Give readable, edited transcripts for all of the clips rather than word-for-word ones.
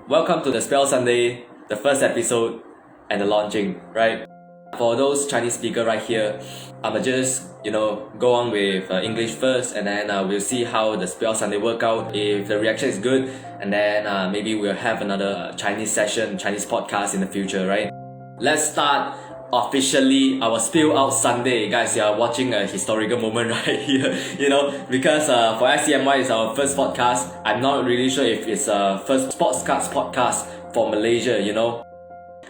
Welcome to the Spell Sunday, the first episode and the launching, right? For those Chinese speaker right here, I'ma just, go on with English first, and then we'll see how the Spell Sunday work out. If the reaction is good, and then maybe we'll have another Chinese session, Chinese podcast in the future, right? Let's start officially our Spill Out Sunday. Guys, you are watching a historical moment right here, because for SCMY it's our first podcast. I'm not really sure if it's a first sportscast podcast for Malaysia,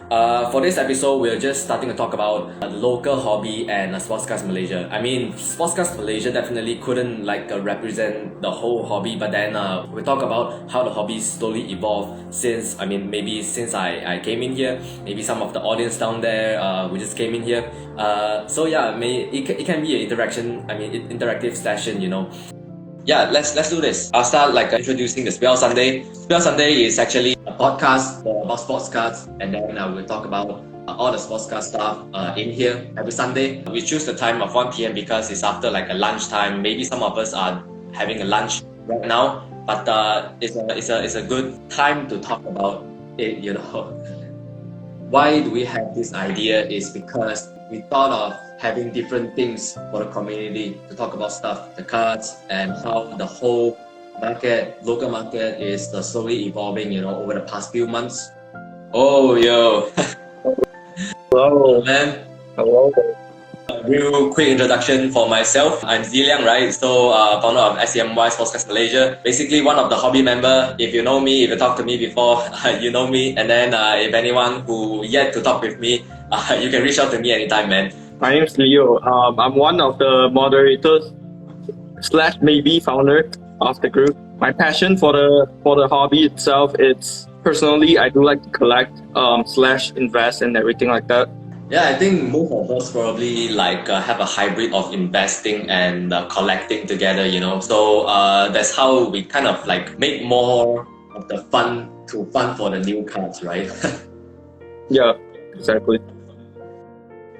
For this episode, we're just starting to talk about the local hobby and Sportscast Malaysia. I mean, Sportscast Malaysia definitely couldn't represent the whole hobby, but then we talk about how the hobby slowly evolved since, maybe since I came in here, maybe some of the audience down there, we just came in here. So yeah, it can be an interactive session, Yeah, let's do this. I'll start introducing the Spell Sunday. Spell Sunday is actually a podcast about sports cards, and then we'll talk about all the sports card stuff in here every Sunday. We choose the time of 1 p.m. because it's after a lunchtime. Maybe some of us are having a lunch right now, but it's a good time to talk about it. Why do we have this idea? Is because we thought of having different things for the community to talk about stuff, the cards, and how the whole local market is slowly evolving, over the past few months. Oh, yo. Hello. Man. Hello. Real quick introduction for myself. I'm Ziliang, right? So, founder of SCMY Sportscast Malaysia. Basically, one of the hobby member. If you know me, if you talked to me before, you know me. And then, if anyone who yet to talk with me, you can reach out to me anytime, man. My name is Leo. I'm one of the moderators / maybe founder of the group. My passion for the hobby itself, it's personally I do like to collect / invest and everything like that. Yeah, I think most of us probably have a hybrid of investing and collecting together, So that's how we kind of make more of the fun for the new cards, right? Yeah, exactly.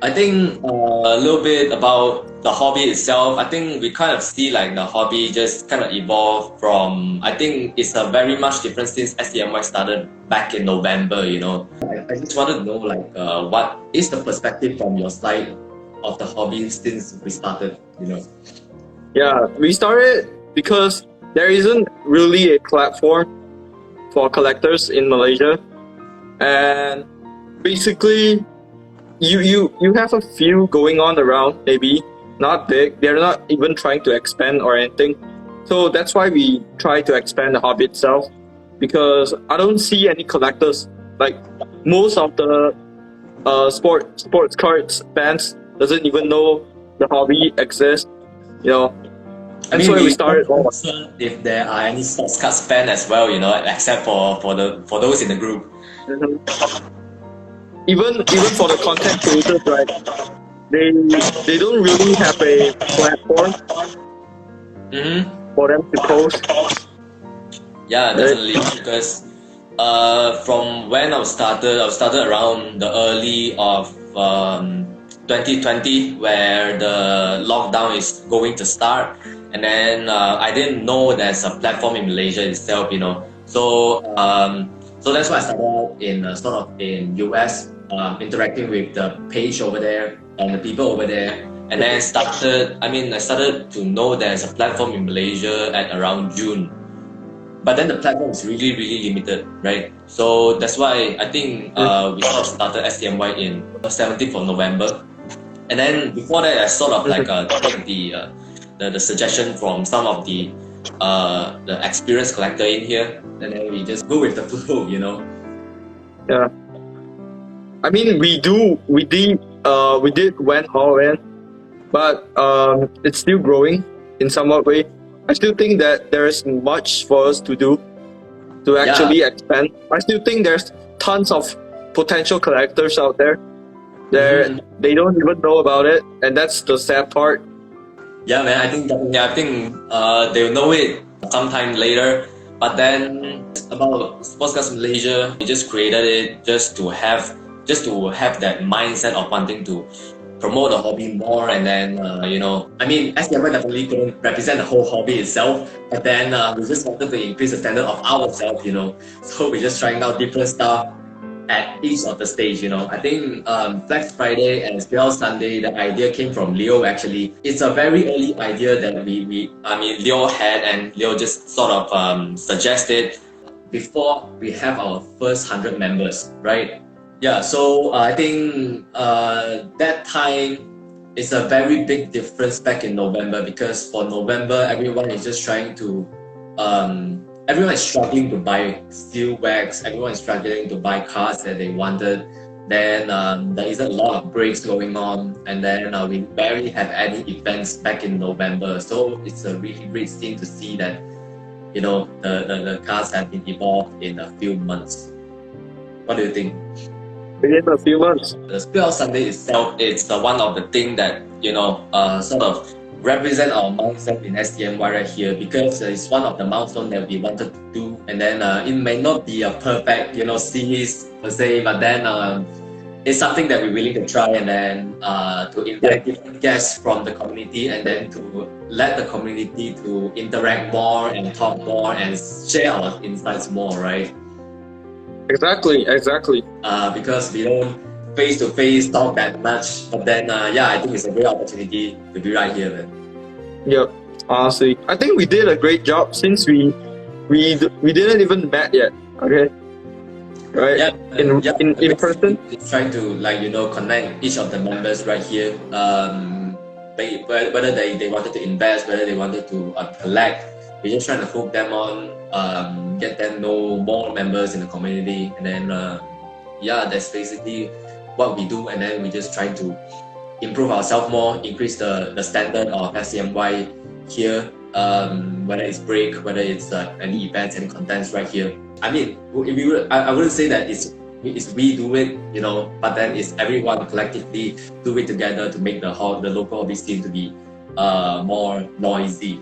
I think a little bit about the hobby itself. I think we kind of see the hobby just kind of evolve from, I think it's a very much different since SCMY started back in November, I just wanted to know what is the perspective from your side of the hobby since we started, Yeah, we started because there isn't really a platform for collectors in Malaysia, and basically you have a few going on around, maybe not big. They're not even trying to expand or anything. So that's why we try to expand the hobby itself, because I don't see any collectors. Most of the sports cards fans doesn't even know the hobby exists. That's why we started. If there are any sports cards fan as well, except for those in the group. Mm-hmm. Even for the content creators, right? They don't really have a platform for them to post. Yeah, definitely. Because from when I started around the early of 2020, where the lockdown is going to start, and then I didn't know there's a platform in Malaysia itself, So that's why I started in in US. Interacting with the page over there and the people over there, and then I started to know there's a platform in Malaysia at around June, but then the platform is really limited, right? So that's why I think we started SCMY in 17th of November, and then before that I take the suggestion from some of the experienced collector in here, and then we just go with the flow, Yeah. I mean, we did went all in, but it's still growing in somewhat way. I still think that there is much for us to do to actually expand. I still think there's tons of potential collectors out there. They don't even know about it, and that's the sad part. Yeah, man. I think they'll know it sometime later. But then about Sportscast Malaysia, we just created it just to have that mindset of wanting to promote the hobby more, and then I mean, SDMY definitely couldn't represent the whole hobby itself, but then we just wanted to increase the standard of ourselves, so we're just trying out different stuff at each of the stage. I think Flex Friday and Spell Sunday, the idea came from Leo actually. It's a very early idea that Leo had, and Leo just sort of suggested before we have our first 100 members, right? Yeah, so I think that time is a very big difference back in November, because for November, everyone is just trying to everyone is struggling to buy steel wax, everyone is struggling to buy cars that they wanted. Then there is a lot of breaks going on, and then we barely have any events back in November. So it's a really great thing to see that the cars have been evolved in a few months. What do you think? Within a few months. The Spirit of Sunday itself is one of the things that sort of represent our milestone in SDMY right here, because it's one of the milestones that we wanted to do, and then it may not be a perfect series per se, but then it's something that we're willing to try, and then to invite different guests from the community, and then to let the community to interact more and talk more and share our insights more, right? Exactly. Because we don't face-to-face talk that much, but then I think it's a great opportunity to be right here, man. Yep. Honestly, I think we did a great job since we didn't even met yet. Okay. Right. Yeah. In person. Trying to connect each of the members right here. Whether they wanted to invest, whether they wanted to collect, we're just trying to hook them on, get them know more members in the community, and then that's basically what we do. And then we just try to improve ourselves more, increase the standard of SCMY here, whether it's break, whether it's any events, any contents right here. I mean, I wouldn't say that it's we do it, but then it's everyone collectively do it together to make the local hobby scene to be more noisy.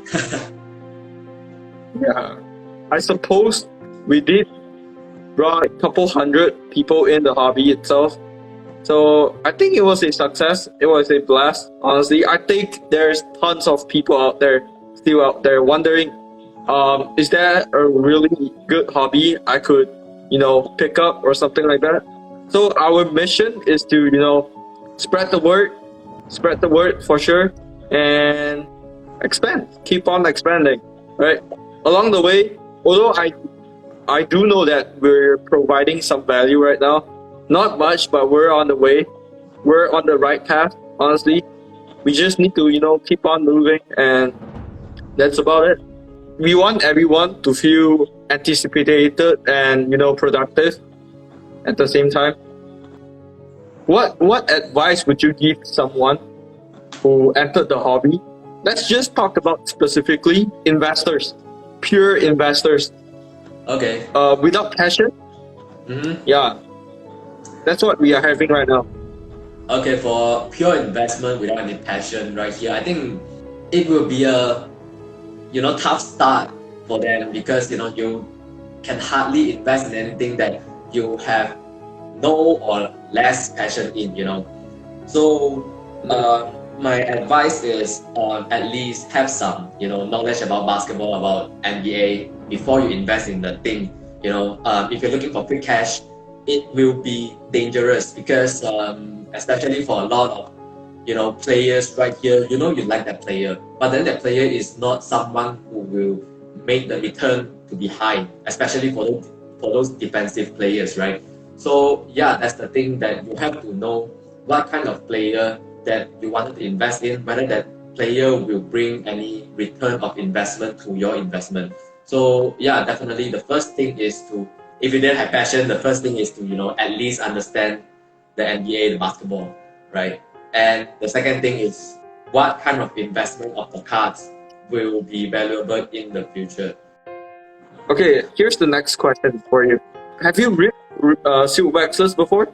Yeah, I suppose we did brought a couple hundred people in the hobby itself. So I think it was a success. It was a blast. Honestly, I think there's tons of people still out there wondering, is that a really good hobby I could, pick up or something like that? So our mission is to, spread the word for sure, and expand, keep on expanding, right? Along the way, although I do know that we're providing some value right now, not much, but we're on the way. We're on the right path, honestly. We just need to, keep on moving, and that's about it. We want everyone to feel anticipated and, productive at the same time. What advice would you give someone who entered the hobby? Let's just talk about specifically investors, pure investors. Okay. Without passion. Mm-hmm. Yeah. That's what we are having right now. Okay, for pure investment without any passion right here, I think it will be a tough start for them, because you can hardly invest in anything that you have no or less passion in. So my advice is at least have some knowledge about basketball, about NBA before you invest in the thing. If you're looking for quick cash, it will be dangerous, because especially for a lot of players right here, you like that player, but then that player is not someone who will make the return to be high, especially for those defensive players, right? So that's the thing, that you have to know what kind of player that you wanted to invest in, whether that player will bring any return of investment to your investment. So definitely the first thing is to, if you didn't have passion, the first thing is to at least understand the NBA, the basketball, right? And the second thing is what kind of investment of the cards will be valuable in the future. Okay, here's the next question for you. Have you ripped silk waxes before?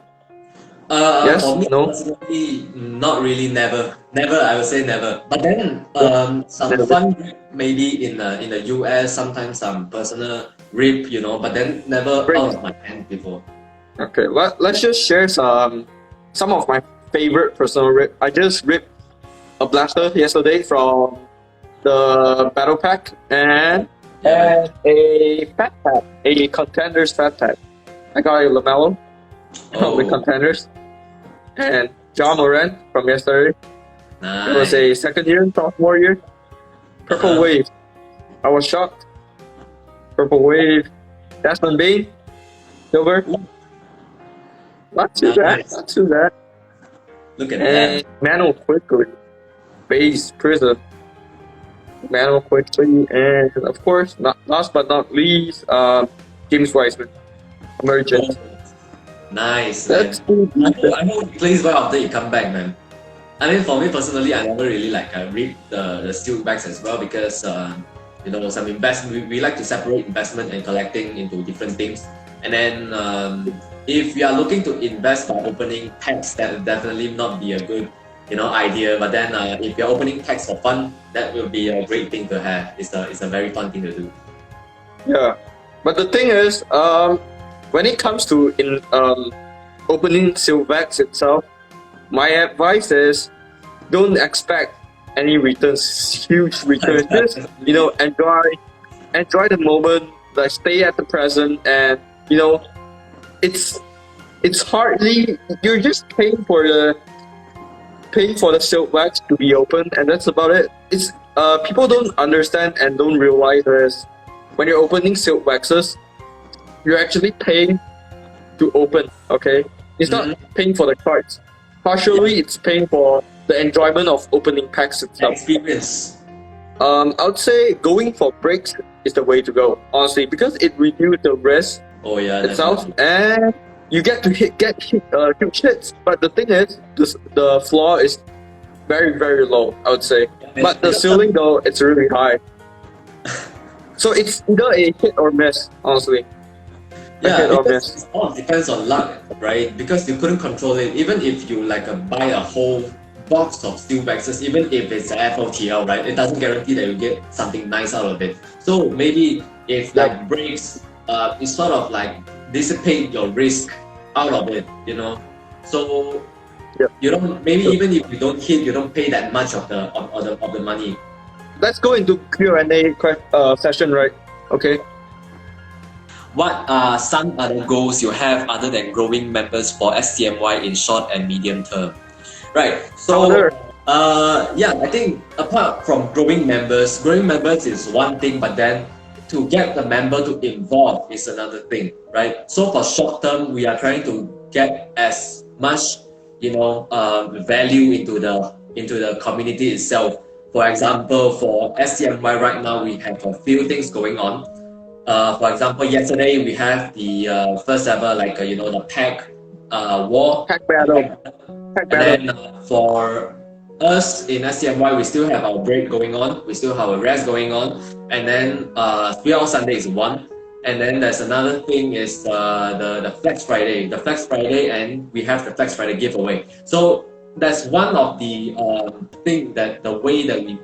Yes? For me, No? personally, not really. Never. I would say never. But then, some Never. fun rip maybe in the US. Sometimes some personal rip, but then never Great. out of my hand before. Okay, let's just share some of my favorite personal rip. I just ripped a blaster yesterday from the battle pack and a fat pack, a contenders fat pack. I got a LaMelo from the Oh, contenders and John Moran from yesterday. It was nice. a second year, sophomore year. Purple Uh-huh. Wave. I was shocked. Purple Wave. Desmond Bain. Silver. Not too bad. Nice. Not too bad. Look at And that. Manuel Quickly. Base Prism. Manuel Quickly. And of course, not last but not least, James Wiseman. Emergent. Nice, man. That's too I hope he plays well after he come back, man. I mean, for me personally, I never really read the steel backs as well because some investment. We like to separate investment and collecting into different things. And then if you are looking to invest by opening packs, that will definitely not be a good idea. But then if you're opening packs for fun, that will be a great thing to have. It's a very fun thing to do. Yeah, but the thing is, when it comes to opening Silvex itself, my advice is don't expect any returns, huge returns. Just enjoy the moment, like stay at the present, and it's hardly you're just paying for the Silvex to be open, and that's about it. It's people don't understand and don't realize this. When you're opening silk waxes, you're actually paying to open, okay? It's not paying for the cards. Partially, it's paying for the enjoyment of opening packs itself. Experience. I would say going for breaks is the way to go, honestly, because it reduces the risk Oh yeah. itself, Definitely. and you get to get huge hits. But the thing is, the floor is very, very low, I would say. But the ceiling, though, it's really high. So it's either a hit or miss, honestly. Yeah, or because miss. it all depends on luck, right? Because you couldn't control it. Even if you buy a whole box of steel boxes, even if it's a FOTL, right? It doesn't guarantee that you get something nice out of it. So maybe if breaks, it sort of dissipate your risk out of it, So you don't even if you don't hit, you don't pay that much of the money. Let's go into Q&A session, right? Okay. What are some other goals you have other than growing members for SCMY in short and medium term? Right. So, I think apart from growing members is one thing, but then to get the member to involve is another thing, right? So for short term, we are trying to get as much, value into the community itself. For example, for SCMY right now, we have a few things going on. For example, yesterday we have the first ever the pack war. Pack battle. And then for us in SCMY, we still have our break going on. We still have a rest going on. And then 3 Hour Sunday is one. And then there's another thing is the Flex Friday. The Flex Friday, and we have the Flex Friday giveaway. So that's one of the thing that the way that we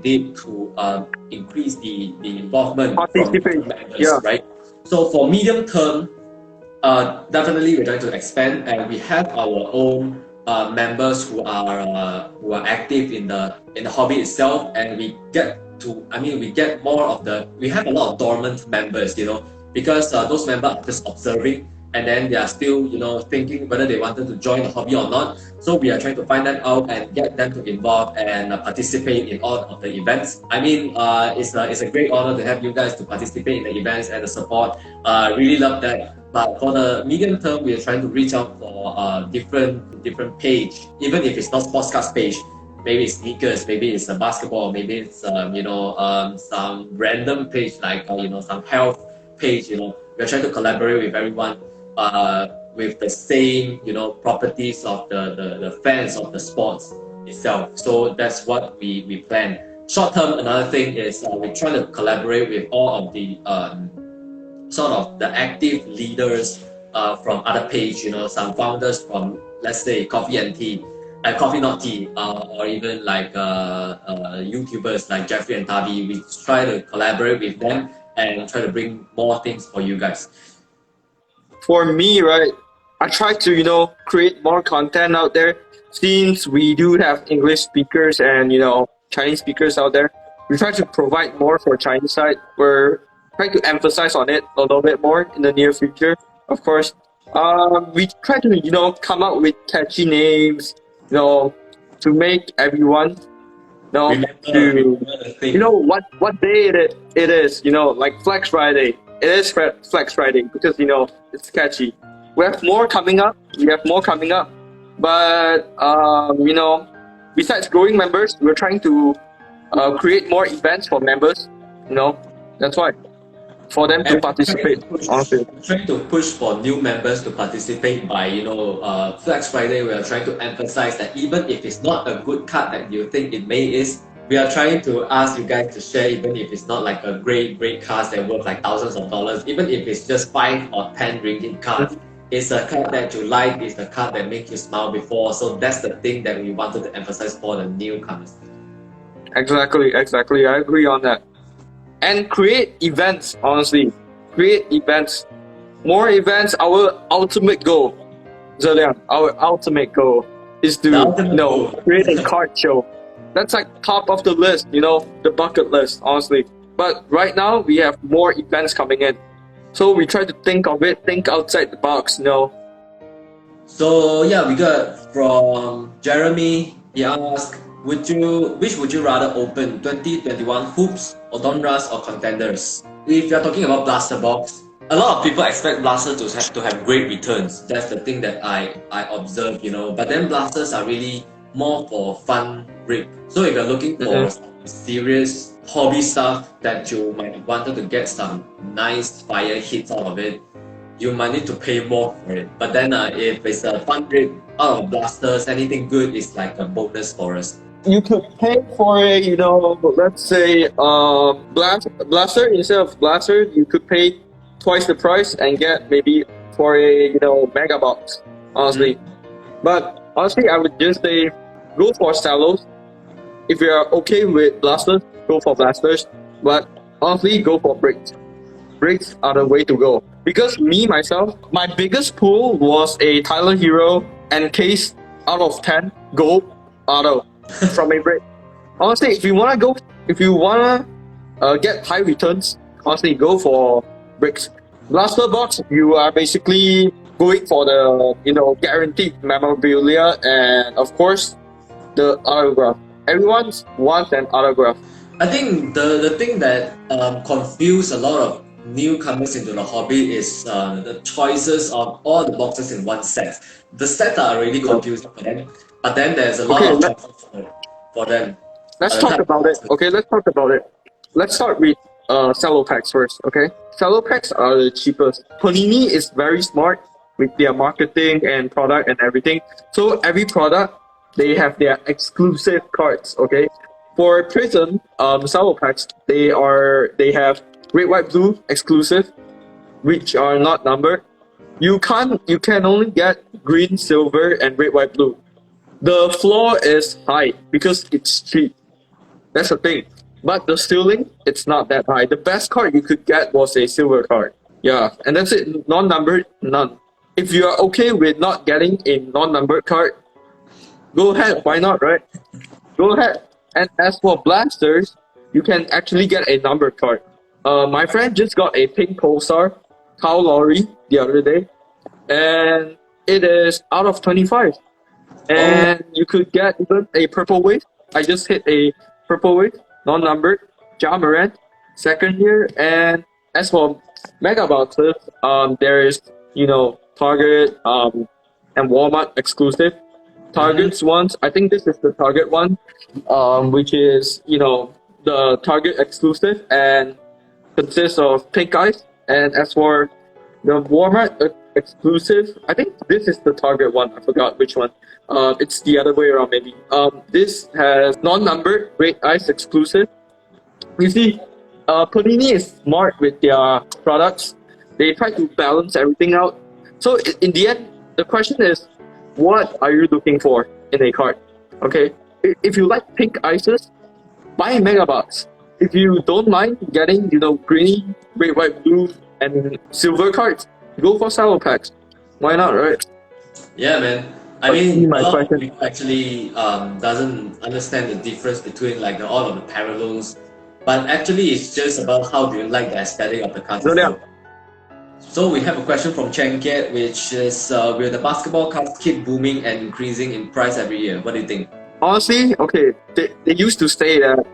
did to increase the involvement from members, right? So for medium term, definitely we're trying to expand, and we have our own members who are active in the hobby itself, and we get more of we have a lot of dormant members, because those members are just observing, and then they are still thinking whether they wanted to join the hobby or not. So we are trying to find them out and get them to involve and participate in all of the events. It's a great honor to have you guys to participate in the events and the support. Really love that. But for the medium term, we are trying to reach out for different page, even if it's not sportscast page. Maybe it's sneakers, maybe it's a basketball, maybe it's some random page some health page. We're trying to collaborate with everyone with the same properties of the fans of the sports itself. So that's what we plan. Short term, another thing is we're trying to collaborate with all of the sort of the active leaders from other page, some founders from, let's say, Coffee and Tea, Coffee Not Tea, or even YouTubers like Jeffrey and Tavi. We try to collaborate with them and try to bring more things for you guys. For me, right, I try to, create more content out there since we do have English speakers and, Chinese speakers out there. We try to provide more for Chinese side. We're trying to emphasize on it a little bit more in the near future, of course. We try to, come up with catchy names, to make everyone Remember the thing. what day it is, like Flex Friday. It is Flex Friday because it's catchy. We have more coming up. But besides growing members, we're trying to create more events for members. That's why, for them to And participate. Honestly, we're trying to push for new members to participate by, Flex Friday. We are trying to emphasize that even if it's not a good card that you think it may is, we are trying to ask you guys to share, even if it's not like a great card that worth like thousands of dollars, even if it's just 5 or 10 ringgit cards. It's a card that you like, it's a card that makes you smile before. So that's the thing that we wanted to emphasize for the newcomers. exactly. I agree on that. And create events. Honestly, create events. More events. Our ultimate goal, Zeliang, our ultimate goal is to The ultimate goal. create a card show. That's like top of the list, the bucket list, honestly. But right now we have more events coming in. So we try to think outside the box, So yeah, we got from Jeremy. He asked, which would you rather open, 2021 hoops, Odonras, or contenders? If you're talking about Blaster Box, a lot of people expect Blaster to have great returns. That's the thing that I observe, But then Blasters are really more for fun rig. So if you're looking for some serious hobby stuff that you might wanted to get some nice fire hits out of it, you might need to pay more for it. But then if it's a fun rig out of Blasters, anything good is like a bonus for us. You could pay for a, let's say, blaster instead of blaster. You could pay twice the price and get maybe for a, mega box. Honestly, but honestly, I would just say go for Salos. If you are okay with blasters, go for blasters. But honestly, go for bricks. Bricks are the way to go. Because me myself, my biggest pull was a Tyler Hero and case out of 10 gold auto from a brick. Honestly, if you wanna get high returns, honestly go for bricks. Blaster box, you are basically going for the guaranteed memorabilia and of course the autograph. Everyone wants an autograph. I think the thing that confuse a lot of newcomers into the hobby is the choices of all the boxes in one set. The sets are already confusing for them, but then there's a lot of choices for them. Let's talk about it. Okay, let's talk about it. Let's start with cello packs first. Okay, cello packs are the cheapest. Panini is very smart with their marketing and product and everything. So every product they have their exclusive cards. Okay, for Prism, cello packs they have red, white, blue exclusive, which are not numbered. You can only get green, silver, and red, white, blue. The floor is high because it's cheap. That's the thing. But the ceiling, it's not that high. The best card you could get was a silver card. Yeah, and that's it. Non-numbered, none. If you are okay with not getting a non-numbered card, go ahead. Why not, right? Go ahead. And as for blasters, you can actually get a numbered card. My friend just got a pink Pulsar, Kyle Lowry, the other day, and it is out of 25. And you could get even a purple wave. I just hit a purple wave, non-numbered, Ja Morant, second year. And as for mega boxes, there is Target and Walmart exclusive. Target's ones, I think this is the Target one, which is the Target exclusive and consists of pink ice. And as for the Walmart exclusive, I think this is the Target one. I forgot which one. It's the other way around maybe. This has non-numbered red ice exclusive. You see, Panini is smart with their products. They try to balance everything out. So in the end, the question is, what are you looking for in a card? Okay, if you like pink ices, buy a mega box. If you don't mind getting green, red, white, blue, and silver cards, go for cello packs. Why not, right? Yeah, man. I But see mean, a my lot of question. people actually doesn't understand the difference between like all of the parallels, but actually it's just about how do you like the aesthetic of the cards So yeah, itself. So we have a question from Chen Kiet, which is, will the basketball cards keep booming and increasing in price every year? What do you think? honestly, okay, they used to say that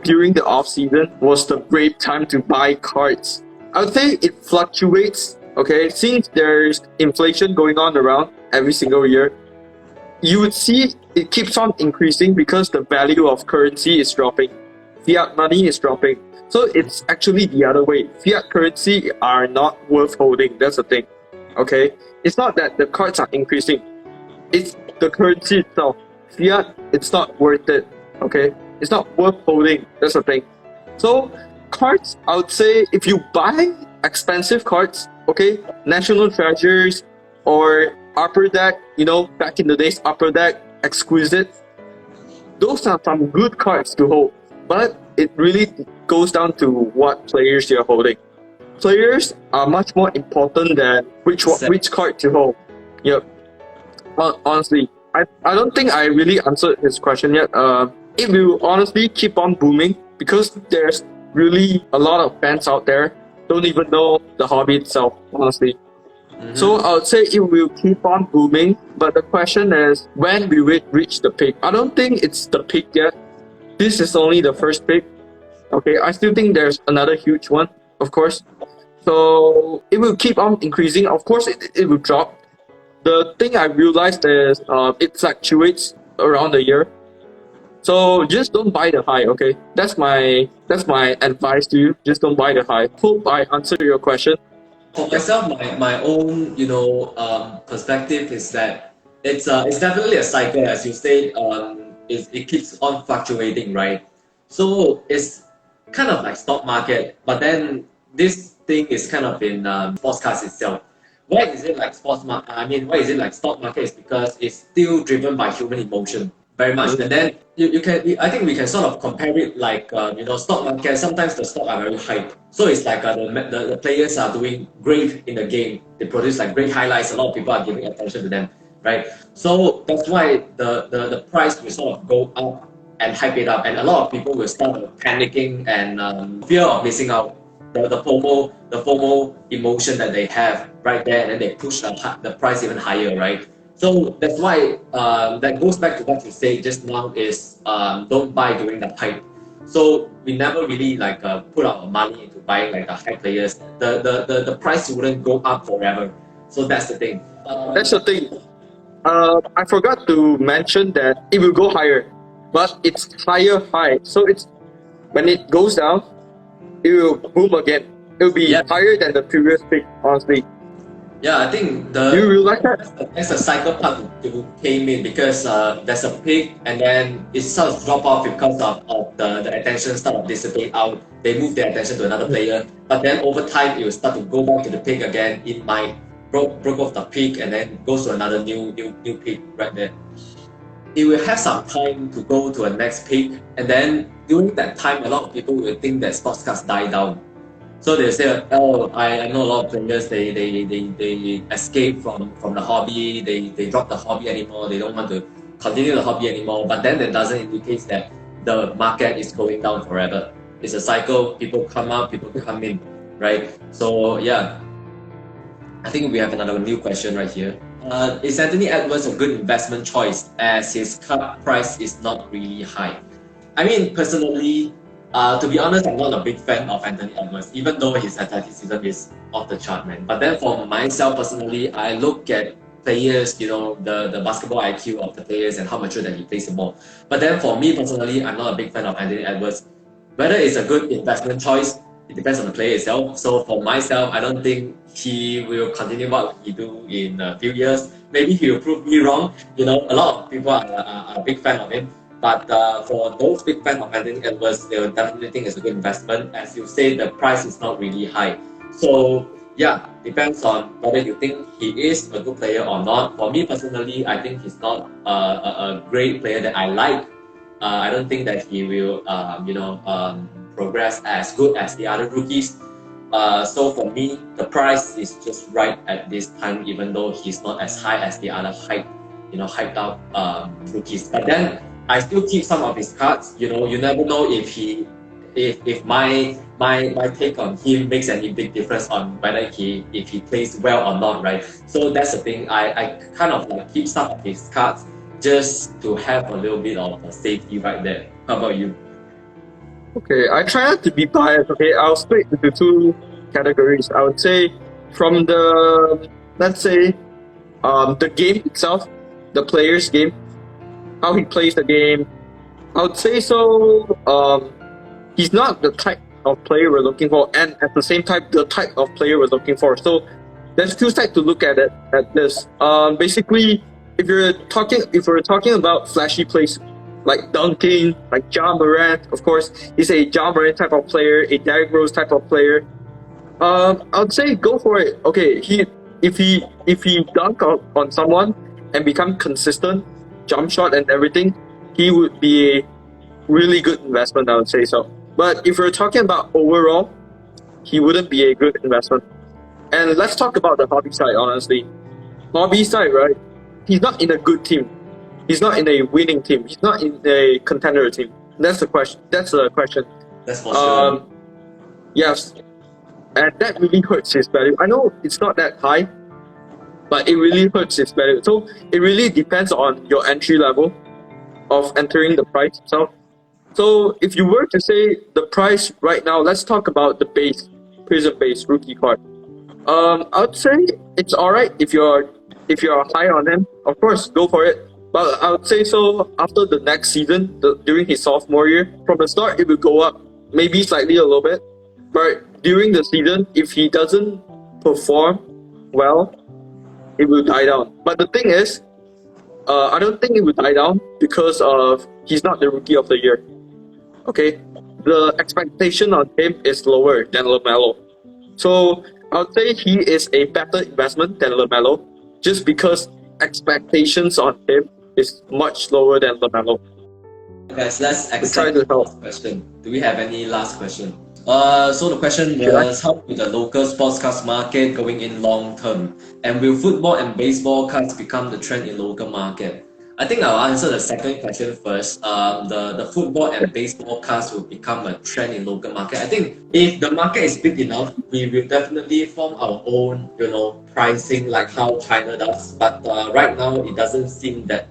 during the off season was the great time to buy cards. I would say it fluctuates. Okay, since there's inflation going on around every single year, you would see it keeps on increasing because the value of currency is dropping. Fiat money is dropping. So it's actually the other way. Fiat currency are not worth holding. That's the thing. Okay? It's not that the cards are increasing. It's the currency itself. Fiat, it's not worth it. Okay? It's not worth holding. That's the thing. So cards, I would say if you buy expensive cards, okay, National Treasures or Upper Deck, back in the days, Upper Deck, Exquisite, those are some good cards to hold. But it really goes down to what players you're holding. Players are much more important than which card to hold. Yep. Honestly, I don't think I really answered his question yet. It will honestly keep on booming because there's really a lot of fans out there don't even know the hobby itself, honestly. So I would say it will keep on booming, but the question is when will it reach the peak? I don't think it's the peak yet. This is only the first peak. Okay, I still think there's another huge one, of course. So it will keep on increasing. Of course, it will drop. The thing I realized is it fluctuates around the year. So just don't buy the high, okay? That's my advice to you. Just don't buy the high. Hope I answered your question. For myself, my own perspective is that it's definitely a cycle, as you said. It keeps on fluctuating, right? So it's kind of like stock market, but then this thing is kind of in sports cards itself. Why is it like why is it like stock market? Is because it's still driven by human emotion very much. And then I think we can sort of compare it like stock market. Sometimes the stock are very hype, so it's like the players are doing great in the game. They produce like great highlights. A lot of people are giving attention to them, right? So that's why the price will sort of go up and hype it up, and a lot of people will start panicking and fear of missing out. The FOMO emotion that they have right there, and then they push the price even higher, right? So that's why that goes back to what you said just now is don't buy during the hype. So we never really put our money into buying like the hype players. The price wouldn't go up forever. So that's the thing. That's the thing. I forgot to mention that it will go higher, but it's higher high. So it's when it goes down, it will boom again. It will be higher than the previous peak, honestly. Yeah, I think Do you realize that? that's a cycle part to came in because there's a peak and then it sort of drop off because of the attention start of dissipate out. They move their attention to another player, but then over time it will start to go back to the peak again. It might broke off the peak and then goes to another new peak right there. It will have some time to go to a next peak, and then during that time, a lot of people will think that sports cards die down. So they say, oh, I know a lot of players, they escape from the hobby, they drop the hobby anymore, they don't want to continue the hobby anymore. But then that doesn't indicate that the market is going down forever. It's a cycle, people come up, people come in, right? So yeah, I think we have another new question right here. Is Anthony Edwards a good investment choice as his card price is not really high? I mean, personally, to be honest, I'm not a big fan of Anthony Edwards, even though his athleticism is off the chart, man. But then for myself personally, I look at players, the basketball IQ of the players and how mature that he plays the ball. But then for me personally, I'm not a big fan of Anthony Edwards. Whether it's a good investment choice, it depends on the player itself. So for myself, I don't think he will continue what he do in a few years. Maybe he will prove me wrong. A lot of people are a big fan of him. But for those big fans of Anthony Edwards, they will definitely think it's a good investment. As you say, the price is not really high. So yeah, depends on whether you think he is a good player or not. For me personally, I think he's not a great player that I like. I don't think that he will, progress as good as the other rookies. So for me, the price is just right at this time, even though he's not as high as the other hyped out rookies. But then I still keep some of his cards. You never know if my take on him makes any big difference on whether if he plays well or not, right? So that's the thing. I kind of like keep some of his cards just to have a little bit of a safety right there. How about you? Okay, I try not to be biased. Okay, I'll split into two categories. I would say from the, let's say, the game itself, the player's game, how he plays the game. I would say so. He's not the type of player we're looking for, and at the same time, the type of player we're looking for. So there's two sides to look at it. At this, basically, if we're talking about flashy plays, like dunking, like Ja Morant, of course, he's a Ja Morant type of player, a Derrick Rose type of player. I'd say go for it. Okay, if he dunk on someone and become consistent, jump shot and everything, he would be a really good investment, I would say so. But if we're talking about overall, he wouldn't be a good investment. And let's talk about the hobby side, honestly. Hobby side, right? He's not in a good team. He's not in a winning team. He's not in a contender team. That's the question. That's for sure. Yes. And that really hurts his value. I know it's not that high, but it really hurts his value. So it really depends on your entry level of entering the price itself. So if you were to say the price right now, let's talk about the Prism base rookie card. I would say it's alright if you're high on him. Of course, go for it. But I would say so after the next season, during his sophomore year, from the start it will go up, maybe slightly a little bit. But during the season, if he doesn't perform well, it will die down. But the thing is, I don't think it will die down because of he's not the rookie of the year. Okay, the expectation on him is lower than LaMelo. So I would say he is a better investment than LaMelo, just because expectations on him is much lower than LaMelo. Guys, let's try to accept the help. last question. Do we have any last question? So the question was, how will the local sports cards market going in long term? And will football and baseball cards become the trend in local market? I think I'll answer the second question first. The football and baseball cards will become a trend in local market. I think if the market is big enough, we will definitely form our own, pricing like how China does. But right now, it doesn't seem that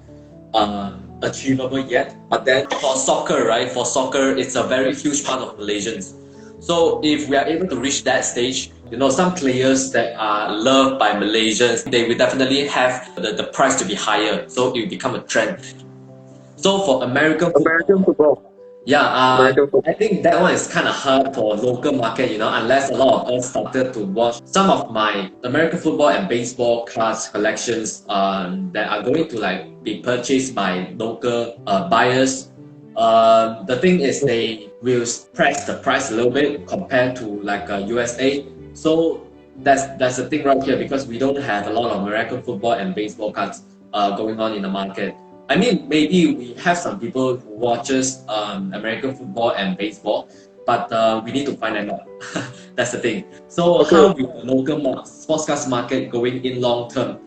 achievable yet. But then for soccer, right? For soccer, it's a very huge part of Malaysians. So if we are able to reach that stage, some players that are loved by Malaysians, they will definitely have the price to be higher. So it will become a trend. So for American football. Yeah, American football. I think that one is kind of hard for local market, unless a lot of us started to watch some of my American football and baseball cards collections that are going to be purchased by local buyers. The thing is they will press the price a little bit compared to USA. So that's the thing right here, because we don't have a lot of American football and baseball cards going on in the market. I mean, maybe we have some people who watches American football and baseball, but we need to find them out. That's the thing. So how will the local sports cards market going in long term?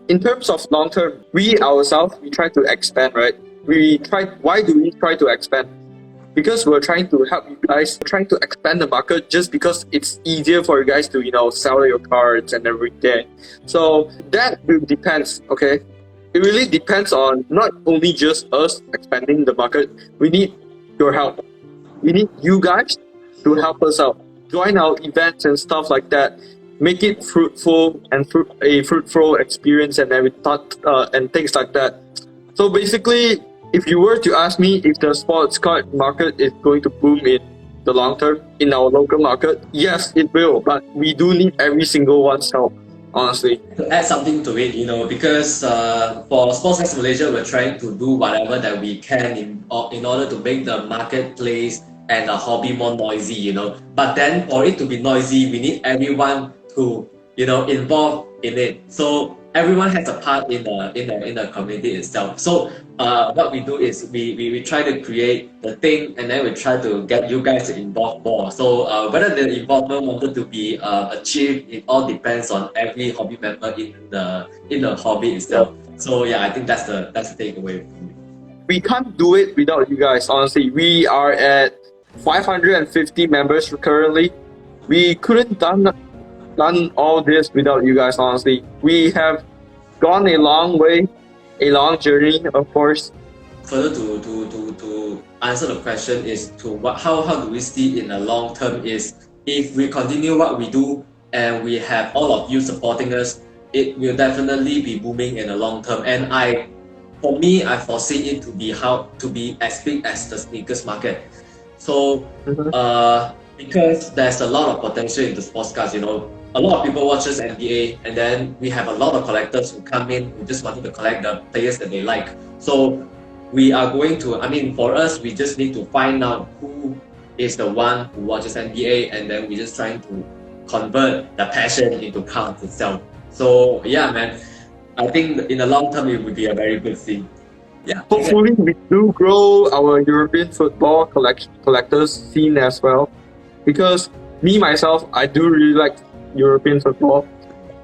In terms of long term, we ourselves, we try to expand, right? Why do we try to expand? Because we're trying to help you guys, trying to expand the market just because it's easier for you guys to, sell your cards and everything. So that depends, okay? It really depends on not only just us expanding the market, we need your help. We need you guys to help us out. Join our events and stuff like that. Make it fruitful and a fruitful experience and and things like that. So basically, if you were to ask me if the sports card market is going to boom in the long term in our local market, yes, it will. But we do need every single one's help, honestly. To add something to it, because for Sports Cards Malaysia, we're trying to do whatever that we can in order to make the marketplace and the hobby more noisy, But then for it to be noisy, we need everyone to, involve in it. So everyone has a part in the community itself. So what we do is we try to create the thing, and then we try to get you guys to involve more. So whether the involvement wanted to be achieved, it all depends on every hobby member in the hobby itself. So yeah, I think that's the takeaway. We can't do it without you guys, honestly. We are at 550 members currently. We couldn't done all this without you guys, honestly. We have gone a long way, a long journey, of course. Further to answer the question is to how do we see in the long term is if we continue what we do and we have all of you supporting us, it will definitely be booming in the long term. And for me, I foresee it to be as big as the sneakers market. So because there's a lot of potential in the sports cars, you know, a lot of people watches NBA, and then we have a lot of collectors who come in who just wanted to collect the players that they like. So we are going to, I mean, for us, we just need to find out who is the one who watches NBA, and then we're just trying to convert the passion into cards itself. So yeah, man, I think in the long term it would be a very good thing. Yeah. Hopefully, we do grow our European football collectors scene as well. Because me, myself, I do really like European football.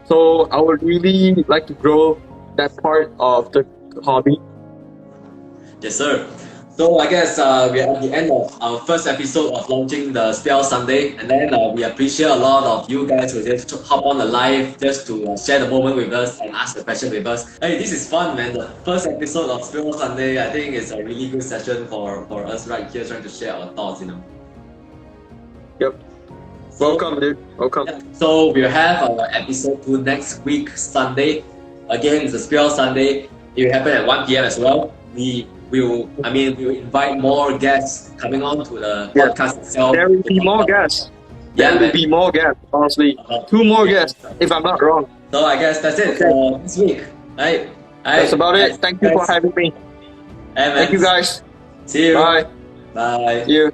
So I would really like to grow that part of the hobby. Yes, sir. So I guess we are at the end of our first episode of launching the Spell Sunday, and then we appreciate a lot of you guys who just hop on the live just to share the moment with us and ask the question with us. Hey, this is fun, man. The first episode of Spell Sunday, I think it's a really good session for us right here trying to share our thoughts, you know. Yep. Welcome, dude. Welcome. Yeah. So we'll have our episode 2 next week, Sunday. Again, it's a Spell Sunday. It will happen at 1 p.m. as well. We'll invite more guests coming on to the podcast itself. There will be more guests. Yeah, there will be more guests, honestly. 2 more guests, if I'm not wrong. So I guess that's it for this week. Right? That's about it. Thank you for having me. Hey, man. Thank you, guys. See you. Bye. Bye. See you.